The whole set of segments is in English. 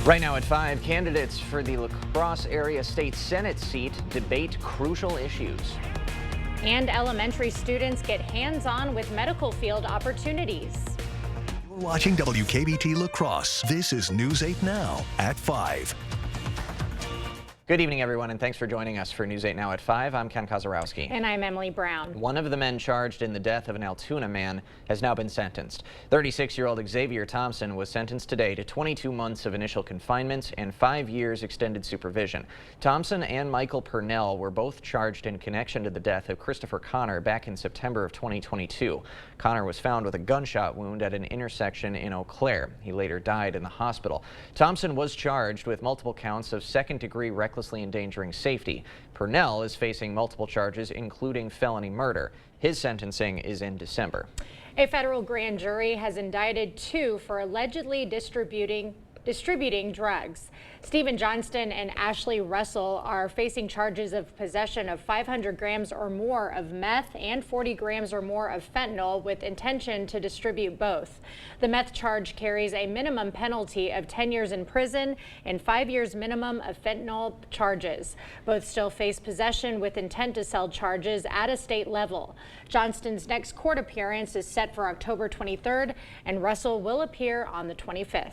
Right now at 5, candidates for the La Crosse Area State Senate seat debate crucial issues. And elementary students get hands-on with medical field opportunities. You're watching WKBT La Crosse. This is News 8 Now at 5. Good evening, everyone, and thanks for joining us for News 8 Now at 5. I'm Ken Kozarowski. And I'm Emily Brown. One of the men charged in the death of an Altoona man has now been sentenced. 36-year-old Xavier Thompson was sentenced today to 22 months of initial confinement and 5 years extended supervision. Thompson and Michael Purnell were both charged in connection to the death of Christopher Connor back in September of 2022. Connor was found with a gunshot wound at an intersection in Eau Claire. He later died in the hospital. Thompson was charged with multiple counts of second-degree recklessly endangering safety. Purnell is facing multiple charges, including felony murder. His sentencing is in December. A federal grand jury has indicted two for allegedly distributing drugs. Stephen Johnston and Ashley Russell are facing charges of possession of 500 grams or more of meth and 40 grams or more of fentanyl with intention to distribute both. The meth charge carries a minimum penalty of 10 years in prison and 5 years minimum of fentanyl charges. Both still face possession with intent to sell charges at a state level. Johnston's next court appearance is set for October 23rd, and Russell will appear on the 25th.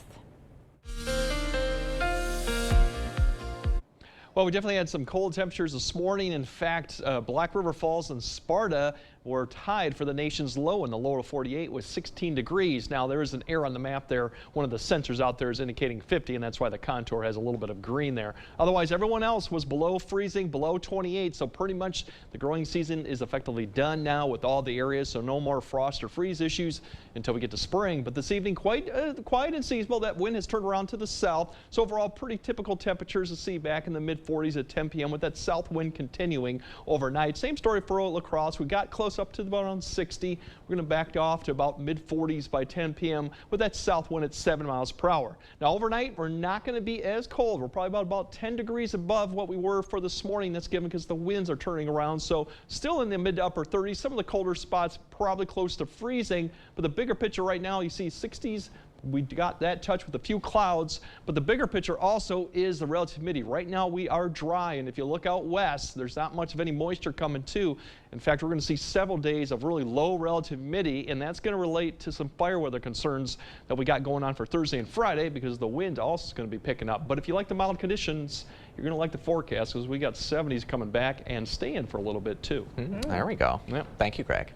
Well, we definitely had some cold temperatures this morning. In fact, Black River Falls and Sparta were tied for the nation's low in the lower 48 with 16 degrees. Now, there is an error on the map there. One of the sensors out there is indicating 50, and that's why the contour has a little bit of green there. Otherwise, everyone else was below freezing, below 28. So pretty much the growing season is effectively done now with all the areas. So no more frost or freeze issues until we get to spring. But this evening, quite quiet and seasonable. That wind has turned around to the south. So overall, pretty typical temperatures to see back in the mid-40s at 10 p.m. with that south wind continuing overnight. Same story for La Crosse. We got close up to about around 60. We're going to back off to about mid-40s by 10 p.m. with that south wind at 7 miles per hour. Now overnight, we're not going to be as cold. We're probably about 10 degrees above what we were for this morning. That's given because the winds are turning around. So still in the mid to upper 30s. Some of the colder spots probably close to freezing. But the bigger picture right now, you see 60s. We got that touch with a few clouds, but the bigger picture also is the relative humidity. Right now we are dry, and if you look out west, there's not much of any moisture coming too. In fact, we're going to see several days of really low relative humidity, and that's going to relate to some fire weather concerns that we got going on for Thursday and Friday because the wind also is going to be picking up. But if you like the mild conditions, you're going to like the forecast because we got 70s coming back and staying for a little bit too. There we go. Yep. Thank you, Greg.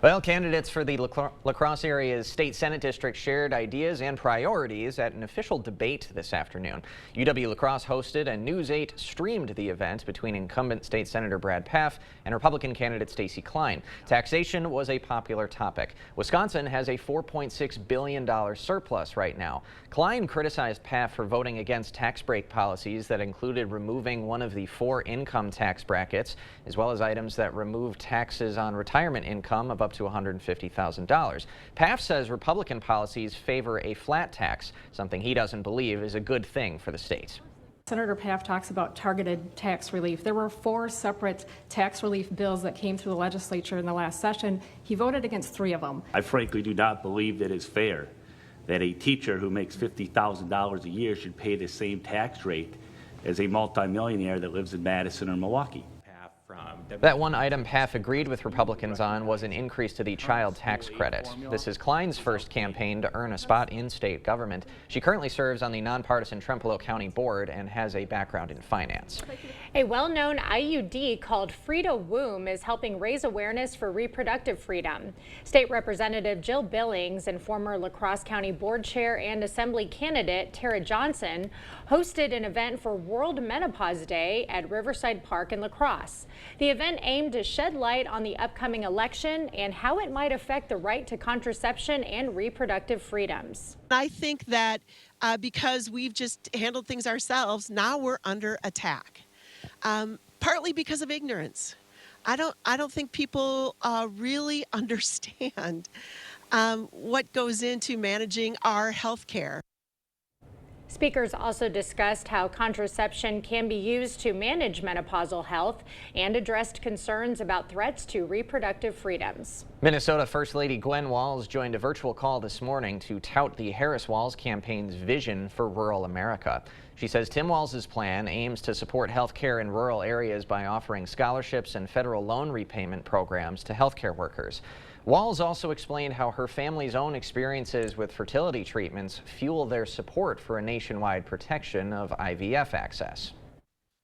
Well, candidates for the La Crosse Area's State Senate District shared ideas and priorities at an official debate this afternoon. UW-La Crosse hosted and News 8 streamed the event between incumbent State Senator Brad Pfaff and Republican candidate Stacey Klein. Taxation was a popular topic. Wisconsin has a $4.6 billion surplus right now. Klein criticized Pfaff for voting against tax break policies that included removing one of the 4 income tax brackets, as well as items that remove taxes on retirement income of up to $150,000. Pfaff says Republican policies favor a flat tax, something he doesn't believe is a good thing for the state. Senator Pfaff talks about targeted tax relief. There were 4 separate tax relief bills that came through the legislature in the last session. He voted against 3 of them. I frankly do not believe that it's fair that a teacher who makes $50,000 a year should pay the same tax rate as a multimillionaire that lives in Madison or Milwaukee. That one item Pfaff agreed with Republicans on was an increase to the child tax credit. This is Klein's first campaign to earn a spot in state government. She currently serves on the nonpartisan Trempealeau County Board and has a background in finance. A well-known IUD called FreedomWomb is helping raise awareness for reproductive freedom. State Representative Jill Billings and former La Crosse County Board Chair and Assembly candidate Tara Johnson hosted an event for World Menopause Day at Riverside Park in La Crosse. The event aimed to shed light on the upcoming election and how it might affect the right to contraception and reproductive freedoms. I think that because we've just handled things ourselves, now we're under attack, partly because of ignorance. I don't think people really understand what goes into managing our health care. Speakers also discussed how contraception can be used to manage menopausal health and addressed concerns about threats to reproductive freedoms. Minnesota First Lady Gwen Walz joined a virtual call this morning to tout the Harris-Walz campaign's vision for rural America. She says Tim Walz's plan aims to support health care in rural areas by offering scholarships and federal loan repayment programs to healthcare workers. Walz also explained how her family's own experiences with fertility treatments fuel their support for a nationwide protection of IVF access.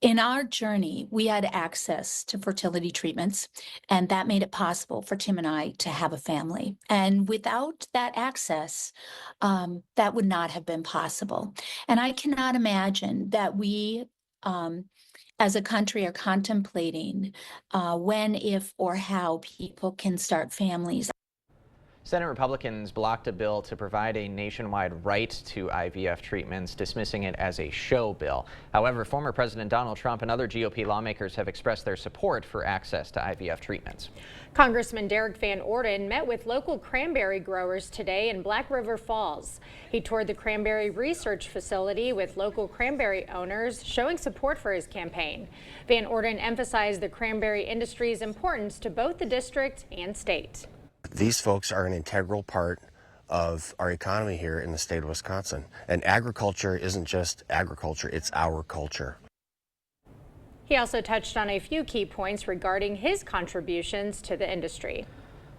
In our journey, we had access to fertility treatments, and that made it possible for Tim and I to have a family. And without that access, that would not have been possible. And I cannot imagine that we, as a country, are contemplating when, if, or how people can start families. Senate Republicans blocked a bill to provide a nationwide right to IVF treatments, dismissing it as a show bill. However, former President Donald Trump and other GOP lawmakers have expressed their support for access to IVF treatments. Congressman Derek Van Orden met with local cranberry growers today in Black River Falls. He toured the cranberry research facility with local cranberry owners, showing support for his campaign. Van Orden emphasized the cranberry industry's importance to both the district and state. These folks are an integral part of our economy here in the state of Wisconsin. And agriculture isn't just agriculture, it's our culture. He also touched on a few key points regarding his contributions to the industry.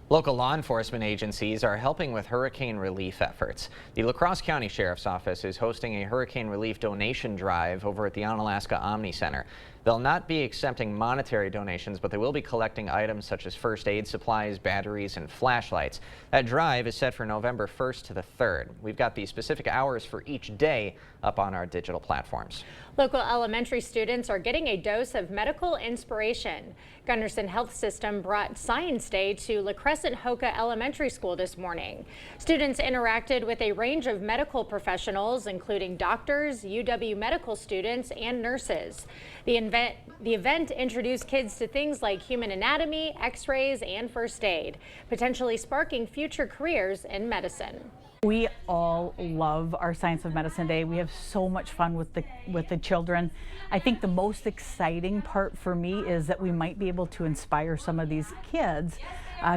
Local law enforcement agencies are helping with hurricane relief efforts. The La Crosse County Sheriff's Office is hosting a hurricane relief donation drive over at the Onalaska Omni Center. They'll not be accepting monetary donations, but they will be collecting items such as first aid supplies, batteries, and flashlights. That drive is set for November 1st to the 3rd. We've got the specific hours for each day up on our digital platforms. Local elementary students are getting a dose of medical inspiration. Gunderson Health System brought Science Day to La Crescent Hoka Elementary School this morning. Students interacted with a range of medical professionals, including doctors, UW medical students, and nurses. The event introduced kids to things like human anatomy, x-rays, and first aid, potentially sparking future careers in medicine. We all love our Science of Medicine Day. We have so much fun with the children. I think the most exciting part for me is that we might be able to inspire some of these kids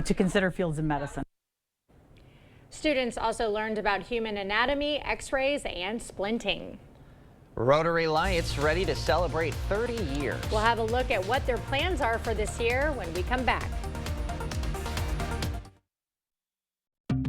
to consider fields of medicine. Students also learned about human anatomy, x-rays, and splinting. Rotary Lights ready to celebrate 30 years. We'll have a look at what their plans are for this year when we come back.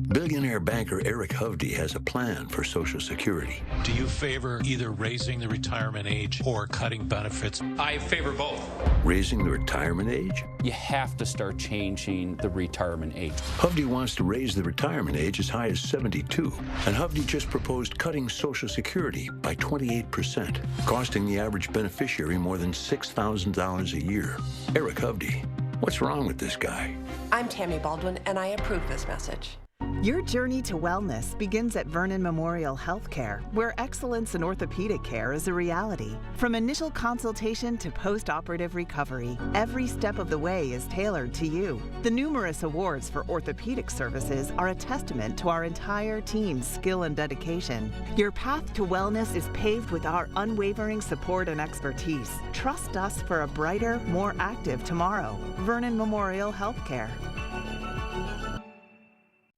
Billionaire banker Eric Hovde has a plan for Social Security. Do you favor either raising the retirement age or cutting benefits? I favor both. Raising the retirement age? You have to start changing the retirement age. Hovde wants to raise the retirement age as high as 72. And Hovde just proposed cutting Social Security by 28%, costing the average beneficiary more than $6,000 a year. Eric Hovde, what's wrong with this guy? I'm Tammy Baldwin, and I approve this message. Your journey to wellness begins at Vernon Memorial Healthcare, where excellence in orthopedic care is a reality. From initial consultation to post-operative recovery, every step of the way is tailored to you. The numerous awards for orthopedic services are a testament to our entire team's skill and dedication. Your path to wellness is paved with our unwavering support and expertise. Trust us for a brighter, more active tomorrow. Vernon Memorial Healthcare.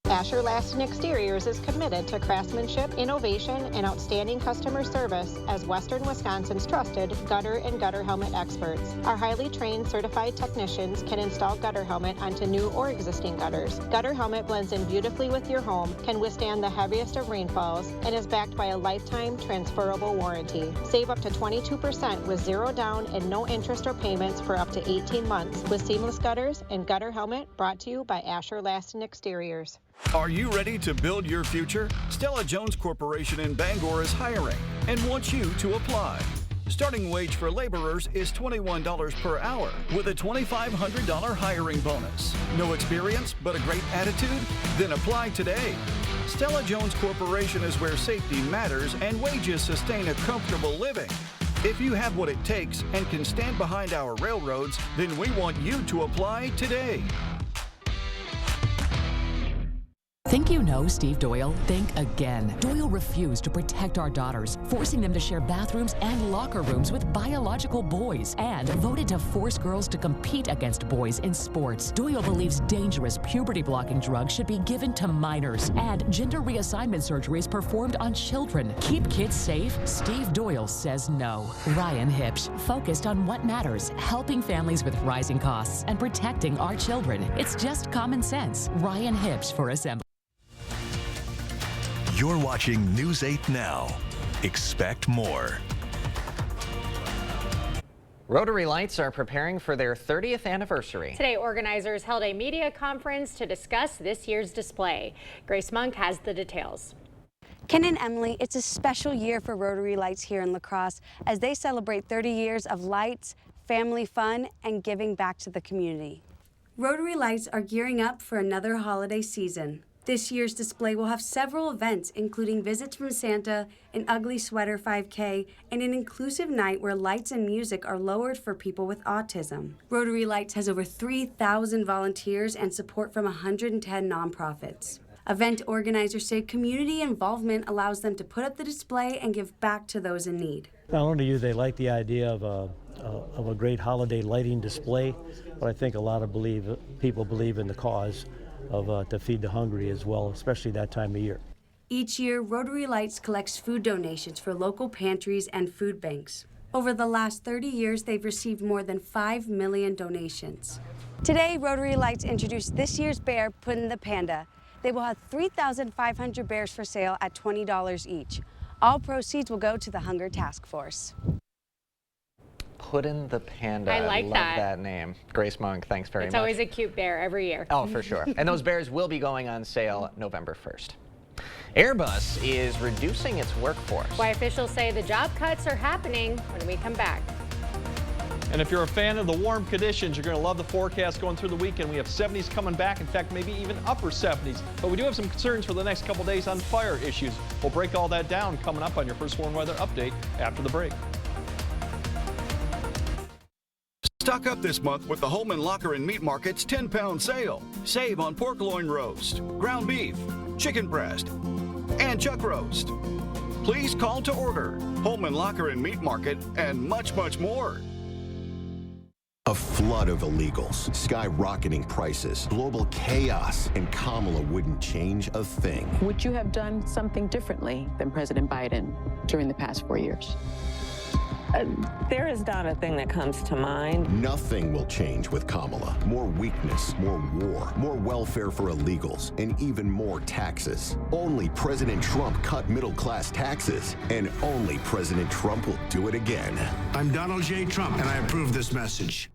Asher Laston Exteriors is committed to craftsmanship, innovation, and outstanding customer service as Western Wisconsin's trusted gutter and gutter helmet experts. Our highly trained certified technicians can install gutter helmet onto new or existing gutters. Gutter helmet blends in beautifully with your home, can withstand the heaviest of rainfalls, and is backed by a lifetime transferable warranty. Save up to 22% with zero down and no interest or payments for up to 18 months with seamless gutters and gutter helmet, brought to you by Asher Laston Exteriors. Are you ready to build your future? Stella Jones Corporation in Bangor is hiring and wants you to apply. Starting wage for laborers is $21 per hour with a $2,500 hiring bonus. No experience but a great attitude? Then apply today. Stella Jones Corporation is where safety matters and wages sustain a comfortable living. If you have what it takes and can stand behind our railroads, then we want you to apply today. Think you know Steve Doyle? Think again. Doyle refused to protect our daughters, forcing them to share bathrooms and locker rooms with biological boys, and voted to force girls to compete against boys in sports. Doyle believes dangerous puberty-blocking drugs should be given to minors, and gender reassignment surgeries performed on children. Keep kids safe? Steve Doyle says no. Ryan Hipsch, focused on what matters, helping families with rising costs and protecting our children. It's just common sense. Ryan Hipsch for Assembly. You're watching News 8 Now. Expect more. Rotary Lights are preparing for their 30th anniversary. Today, organizers held a media conference to discuss this year's display. Grace Monk has the details. Ken and Emily, it's a special year for Rotary Lights here in La Crosse as they celebrate 30 years of lights, family fun, and giving back to the community. Rotary Lights are gearing up for another holiday season. This year's display will have several events, including visits from Santa, an ugly sweater 5K, and an inclusive night where lights and music are lowered for people with autism. Rotary Lights has over 3,000 volunteers and support from 110 nonprofits. Event organizers say community involvement allows them to put up the display and give back to those in need. Not only do they like the idea of a great holiday lighting display, but I think a lot of people believe in the cause of to feed the hungry as well, especially that time of year. Each year, Rotary Lights collects food donations for local pantries and food banks. Over the last 30 years, they've received more than 5 million donations. Today, Rotary Lights introduced this year's bear, Puddin' the Panda. They will have 3,500 bears for sale at $20 each. All proceeds will go to the Hunger Task Force. Puddin' the Panda. I like love that. that name. Grace Monk, thanks very much. It's always a cute bear every year. Oh, for sure. And those bears will be going on sale November 1st. Airbus is reducing its workforce. Why officials say the job cuts are happening when we come back. And if you're a fan of the warm conditions, you're going to love the forecast going through the weekend. We have 70s coming back, in fact, maybe even upper 70s. But we do have some concerns for the next couple days on fire issues. We'll break all that down coming up on your First Warn Weather Update after the break. Stock up this month with the Holman Locker and Meat Market's 10-pound sale. Save on pork loin roast, ground beef, chicken breast, and chuck roast. Please call to order. Holman Locker and Meat Market, and much, much more. A flood of illegals, skyrocketing prices, global chaos, and Kamala wouldn't change a thing. Would you have done something differently than President Biden during the past 4 years? There is not a thing that comes to mind. Nothing will change with Kamala. More weakness, more war, more welfare for illegals, and even more taxes. Only President Trump cut middle-class taxes, and only President Trump will do it again. I'm Donald J. Trump, and I approve this message.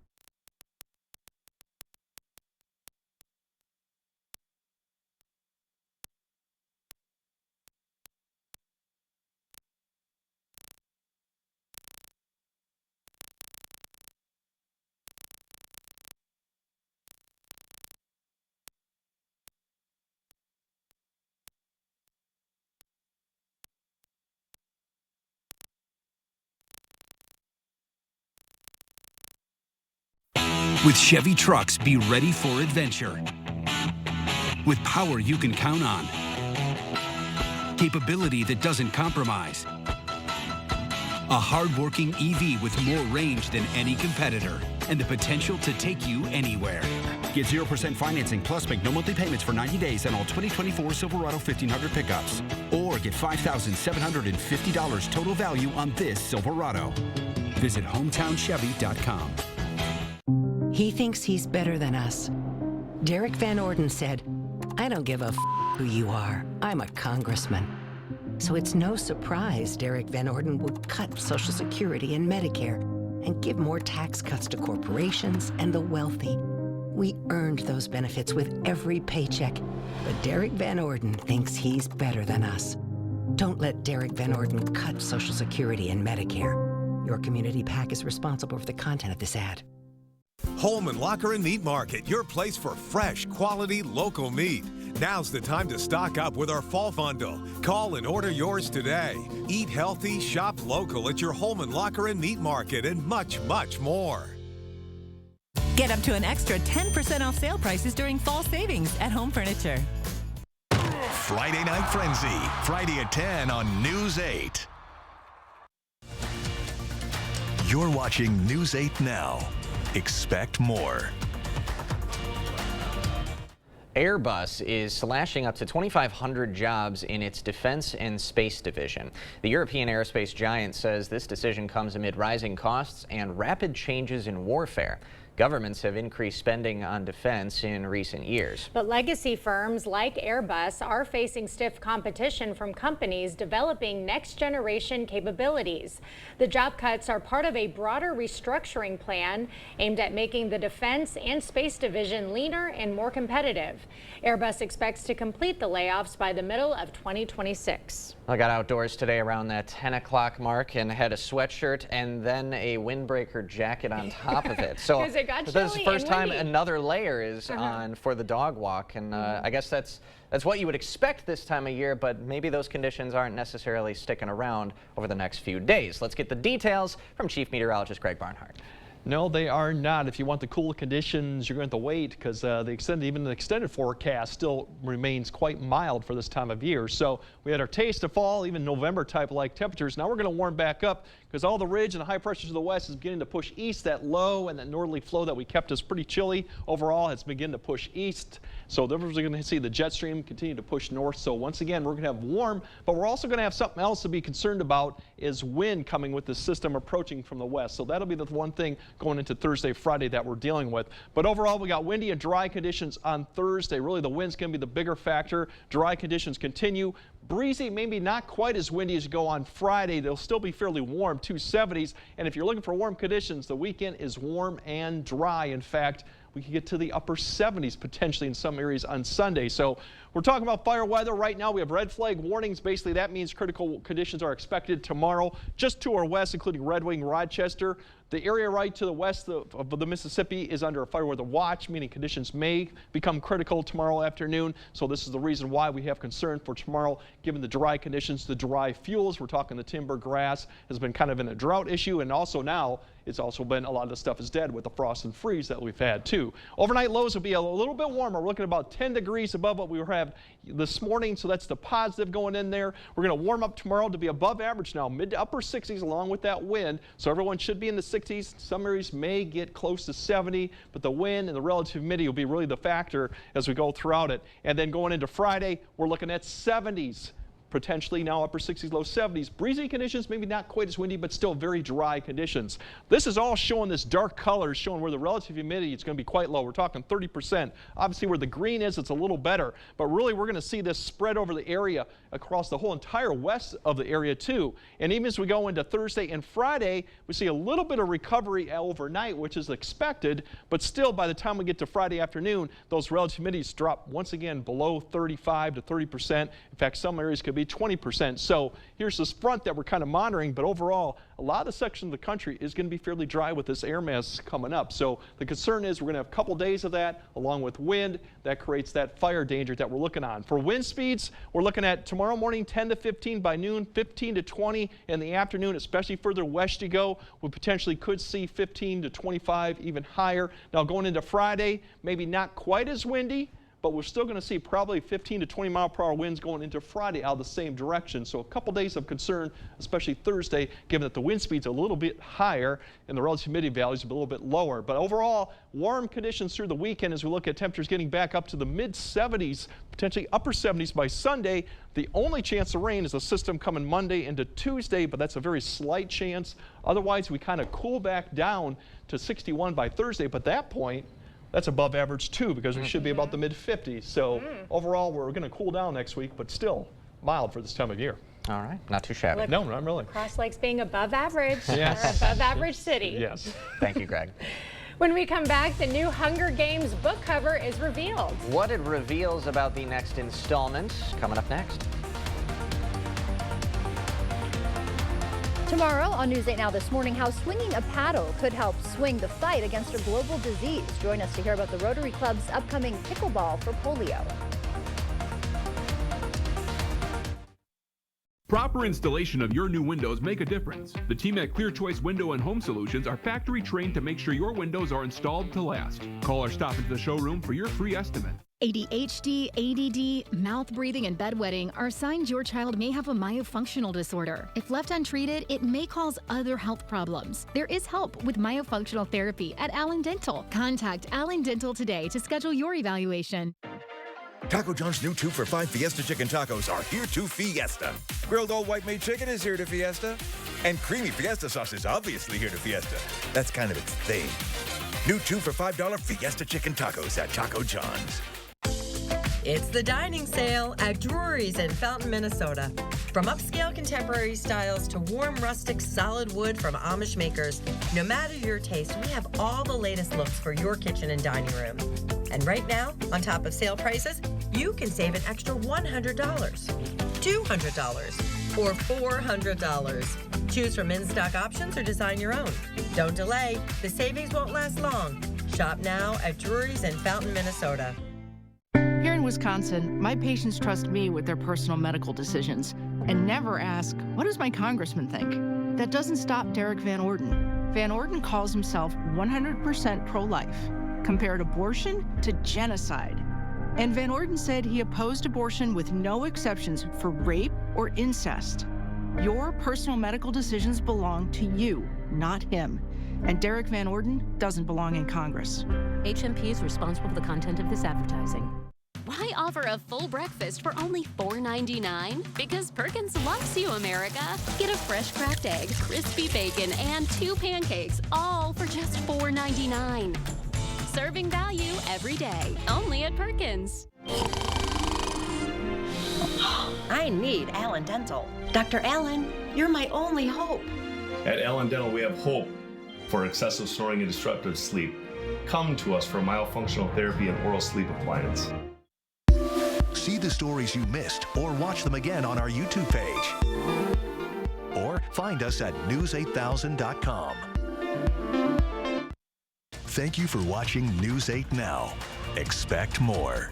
With Chevy trucks, be ready for adventure. With power you can count on. Capability that doesn't compromise. A hard-working EV with more range than any competitor. And the potential to take you anywhere. Get 0% financing plus make no monthly payments for 90 days on all 2024 Silverado 1500 pickups. Or get $5,750 total value on this Silverado. Visit HometownChevy.com. He thinks he's better than us. Derek Van Orden said, "I don't give a f who you are. I'm a congressman." So it's no surprise Derek Van Orden would cut Social Security and Medicare and give more tax cuts to corporations and the wealthy. We earned those benefits with every paycheck, but Derek Van Orden thinks he's better than us. Don't let Derek Van Orden cut Social Security and Medicare. Your community PAC is responsible for the content of this ad. Holman Locker and Meat Market, your place for fresh, quality, local meat. Now's the time to stock up with our fall bundle. Call and order yours today. Eat healthy, shop local at your Holman Locker and Meat Market, and much, much more. Get up to an extra 10% off sale prices during fall savings at Home Furniture. Friday Night Frenzy, Friday at 10 on News 8. You're watching News 8 now. Expect more. Airbus is slashing up to 2,500 jobs in its defense and space division. The European aerospace giant says this decision comes amid rising costs and rapid changes in warfare. Governments have increased spending on defense in recent years. But legacy firms like Airbus are facing stiff competition from companies developing next-generation capabilities. The job cuts are part of a broader restructuring plan aimed at making the defense and space division leaner and more competitive. Airbus expects to complete the layoffs by the middle of 2026. I got outdoors today around that 10 o'clock mark and had a sweatshirt and then a windbreaker jacket on top of it. So it got this is the first time windy. another layer is on for the dog walk, and I guess that's what you would expect this time of year, but maybe those conditions aren't necessarily sticking around over the next few days. Let's get the details from Chief Meteorologist Greg Barnhart. No, they are not. If you want the cool conditions, you're going to have to wait because even the extended forecast still remains quite mild for this time of year. So we had our taste of fall, even November type like temperatures. Now we're going to warm back up because all the ridge and the high pressures of the west is beginning to push east. That low and that northerly flow that we kept us pretty chilly overall has begun to push east. So we're going to see the jet stream continue to push north. So once again, we're going to have warm, but we're also going to have something else to be concerned about is wind coming with the system approaching from the west. So that'll be the one thing going into Thursday, Friday that we're dealing with. But overall, we got windy and dry conditions on Thursday. Really, the wind's going to be the bigger factor. Dry conditions continue. Breezy, maybe not quite as windy as you go on Friday. They'll still be fairly warm, 270s. And if you're looking for warm conditions, the weekend is warm and dry. In fact, we could get to the upper 70s potentially in some areas on Sunday. So we're talking about fire weather right now. We have red flag warnings. Basically, that means critical conditions are expected tomorrow just to our west, including Red Wing, Rochester. The area right to the west of the Mississippi is under a fire weather watch, meaning conditions may become critical tomorrow afternoon. So this is the reason why we have concern for tomorrow, given the dry conditions, the dry fuels. We're talking the timber, grass has been kind of in a drought issue, and also now it's also been a lot of the stuff is dead with the frost and freeze that we've had too. Overnight lows will be a little bit warmer. We're looking at about 10 degrees above what we had this morning, so that's the positive going in there. We're going to warm up tomorrow to be above average now, mid to upper 60s along with that wind. So everyone should be in the 60s. Some areas may get close to 70, but the wind and the relative humidity will be really the factor as we go throughout it. And then going into Friday, we're looking at 70s. Potentially now upper 60s, low 70s. Breezy conditions, maybe not quite as windy, but still very dry conditions. This is all showing this dark color, showing where the relative humidity is going to be quite low. We're talking 30%. Obviously, where the green is, it's a little better. But really, we're going to see this spread over the area across the whole entire west of the area, too. And even as we go into Thursday and Friday, we see a little bit of recovery overnight, which is expected. But still, by the time we get to Friday afternoon, those relative humidities drop once again below 35 to 30%. In fact, some areas could be 20%. So here's this front that we're kind of monitoring, but overall, a lot of the section of the country is going to be fairly dry with this air mass coming up. So the concern is we're going to have a couple days of that along with wind that creates that fire danger that we're looking on. For wind speeds, we're looking at tomorrow morning 10 to 15, by noon 15 to 20 in the afternoon, especially further west you go. We potentially could see 15 to 25, even higher. Now going into Friday, maybe not quite as windy, but we're still going to see probably 15 to 20 mile per hour winds going into Friday out of the same direction. So a couple days of concern, especially Thursday, given that the wind speed's a little bit higher and the relative humidity values a little bit lower. But overall, warm conditions through the weekend as we look at temperatures getting back up to the mid 70s, potentially upper 70s by Sunday. The only chance of rain is a system coming Monday into Tuesday, but that's a very slight chance. Otherwise, we kind of cool back down to 61 by Thursday. But at that point, that's above average too, because we should be about the mid 50s. So overall, we're going to cool down next week, but still mild for this time of year. All right, not too shabby. No, not really. Cross Lakes being above average. Yes. We're above average city. Yes. Thank you, Greg. When we come back, the new Hunger Games book cover is revealed. What it reveals about the next installment, coming up next. Tomorrow on News 8 Now this morning, how swinging a paddle could help swing the fight against a global disease. Join us to hear about the Rotary Club's upcoming pickleball for polio. Proper installation of your new windows make a difference. The team at Clear Choice Window and Home Solutions are factory trained to make sure your windows are installed to last. Call or stop into the showroom for your free estimate. ADHD, ADD, mouth breathing, and bedwetting are signs your child may have a myofunctional disorder. If left untreated, it may cause other health problems. There is help with myofunctional therapy at Allen Dental. Contact Allen Dental today to schedule your evaluation. Taco John's new 2 for $5 Fiesta Chicken Tacos are here to Fiesta. Grilled old white made chicken is here to Fiesta. And creamy Fiesta sauce is obviously here to Fiesta. That's kind of its thing. New 2 for $5 Fiesta Chicken Tacos at Taco John's. It's the dining sale at Drury's in Fountain, Minnesota. From upscale contemporary styles to warm rustic solid wood from Amish makers, no matter your taste, we have all the latest looks for your kitchen and dining room. And right now, on top of sale prices, you can save an extra $100, $200, or $400. Choose from in-stock options or design your own. Don't delay. The savings won't last long. Shop now at Drury's in Fountain, Minnesota. Here in Wisconsin, my patients trust me with their personal medical decisions and never ask, what does my congressman think? That doesn't stop Derek Van Orden. Van Orden calls himself 100% pro-life, compared abortion to genocide. And Van Orden said he opposed abortion with no exceptions for rape or incest. Your personal medical decisions belong to you, not him. And Derek Van Orden doesn't belong in Congress. HMP is responsible for the content of this advertising. Why offer a full breakfast for only $4.99? Because Perkins loves you, America. Get a fresh cracked egg, crispy bacon, and 2 pancakes, all for just $4.99. Serving value every day, only at Perkins. I need Allen Dental. Dr. Allen, you're my only hope. At Allen Dental, we have hope for excessive snoring and disruptive sleep. Come to us for myofunctional therapy and oral sleep appliance. See the stories you missed or watch them again on our YouTube page. Or find us at news8000.com. Thank you for watching News 8 Now. Expect more.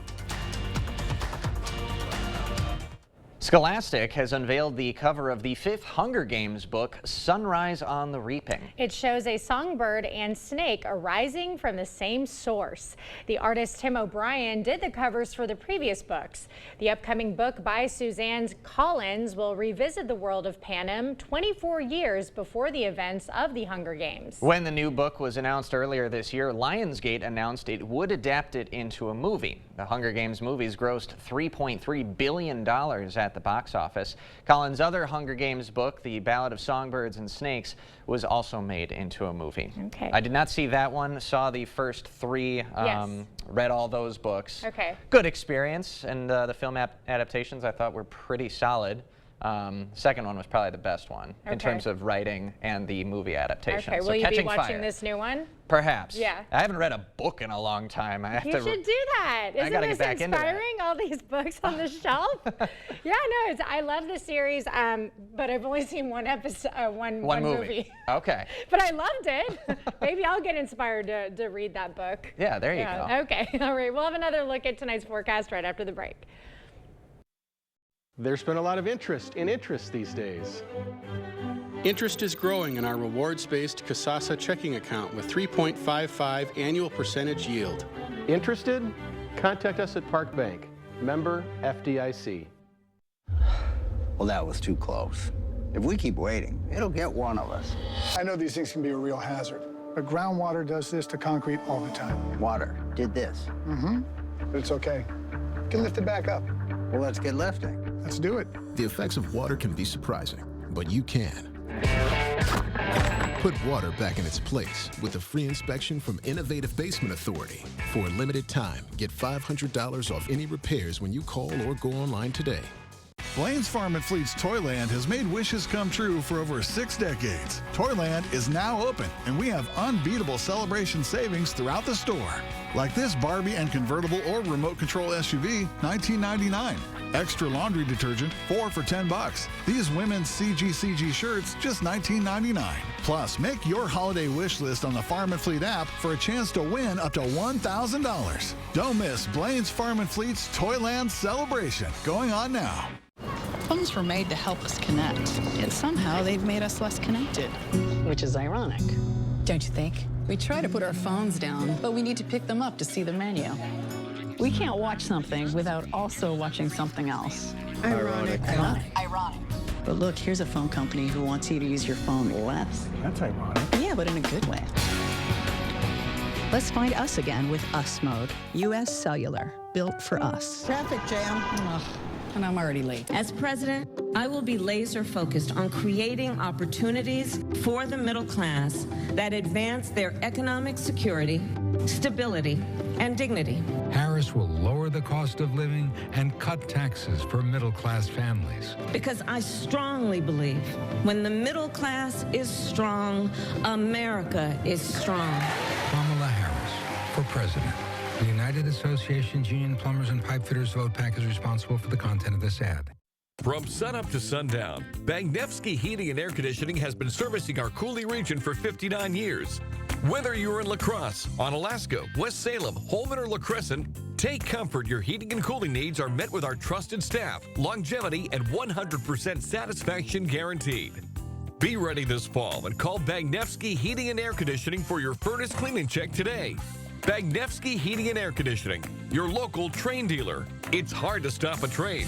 Scholastic has unveiled the cover of the 5th Hunger Games book, Sunrise on the Reaping. It shows a songbird and snake arising from the same source. The artist Tim O'Brien did the covers for the previous books. The upcoming book by Suzanne Collins will revisit the world of Panem 24 years before the events of the Hunger Games. When the new book was announced earlier this year, Lionsgate announced it would adapt it into a movie. The Hunger Games movies grossed $3.3 billion at the box office. Collins' other Hunger Games book, The Ballad of Songbirds and Snakes, was also made into a movie. Okay. I did not see that one, saw the first 3, Yes. read all those books. Okay. Good experience, and the film adaptations I thought were pretty solid. Second one was probably the best one in terms of writing and the movie adaptation. Okay, so will you be Catching watching Fire. this new one? Perhaps. Yeah. I haven't read a book in a long time. I have You to should do that. I Isn't gotta this get back into that. inspiring, all these books on the shelf? Yeah, no, I love the series, but I've only seen one episode, one movie. Okay. But I loved it. Maybe I'll get inspired to read that book. Yeah, there you go. Okay, all right. We'll have another look at tonight's forecast right after the break. There's been a lot of interest these days. Interest is growing in our rewards-based Kasasa checking account with 3.55 annual percentage yield. Interested? Contact us at Park Bank. Member FDIC. Well, that was too close. If we keep waiting, it'll get one of us. I know these things can be a real hazard, but groundwater does this to concrete all the time. Water did this. Mm-hmm. But it's okay. You can lift it back up. Well, let's get lifting. Let's do it. The effects of water can be surprising, but you can. Put water back in its place with a free inspection from Innovative Basement Authority. For a limited time, get $500 off any repairs when you call or go online today. Blaine's Farm and Fleet's Toyland has made wishes come true for over 6 decades. Toyland is now open, and we have unbeatable celebration savings throughout the store. Like this Barbie and convertible or remote control SUV, $19.99. Extra laundry detergent, 4 for $10. These women's CGCG shirts, just $19.99. Plus, make your holiday wish list on the Farm and Fleet app for a chance to win up to $1,000. Don't miss Blaine's Farm and Fleet's Toyland celebration, going on now. Phones were made to help us connect, yet somehow they've made us less connected. Which is ironic. Don't you think? We try to put our phones down, but we need to pick them up to see the menu. We can't watch something without also watching something else. Ironic. Ironic. But look, here's a phone company who wants you to use your phone less. That's ironic. Yeah, but in a good way. Let's find us again with Us Mode. U.S. Cellular, built for us. Traffic jam. Ugh, and I'm already late. As president, I will be laser focused on creating opportunities for the middle class that advance their economic security, stability, and dignity. Harris will lower the cost of living and cut taxes for middle-class families. Because I strongly believe when the middle class is strong, America is strong. Kamala Harris for president. The United Associations Union Plumbers and Pipefitters Vote PAC is responsible for the content of this ad. From sunup to sundown, Bagnevsky Heating and Air Conditioning has been servicing our Cooley region for 59 years. Whether you're in La Crosse, Onalaska, West Salem, Holmen, or La Crescent, take comfort your heating and cooling needs are met with our trusted staff, longevity, and 100% satisfaction guaranteed. Be ready this fall and call Bagnevsky Heating and Air Conditioning for your furnace cleaning check today. Bagnevsky Heating and Air Conditioning, your local train dealer. It's hard to stop a train.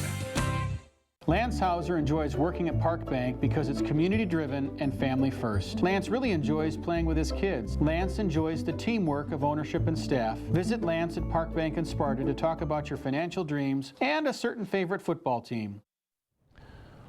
Lance Hauser enjoys working at Park Bank because it's community-driven and family-first. Lance really enjoys playing with his kids. Lance enjoys the teamwork of ownership and staff. Visit Lance at Park Bank in Sparta to talk about your financial dreams and a certain favorite football team.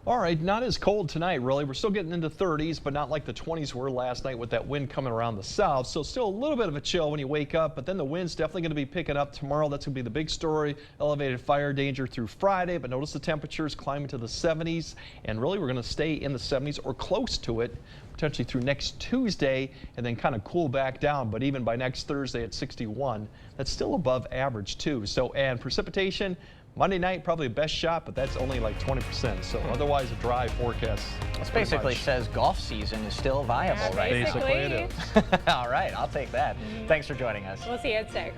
All right, not as cold tonight, really. We're still getting into 30s, but not like the 20s were last night with that wind coming around the south. So still a little bit of a chill when you wake up, but then the wind's definitely going to be picking up tomorrow. That's going to be the big story. Elevated fire danger through Friday, but notice the temperatures climbing to the 70s, and really we're going to stay in the 70s or close to it, potentially through next Tuesday, and then kind of cool back down. But even by next Thursday at 61, that's still above average too. So, and precipitation, Monday night, probably the best shot, but that's only like 20%. So otherwise, a dry forecast. This basically says golf season is still viable, right? Basically it is. All right, I'll take that. Thanks for joining us. We'll see you at 6.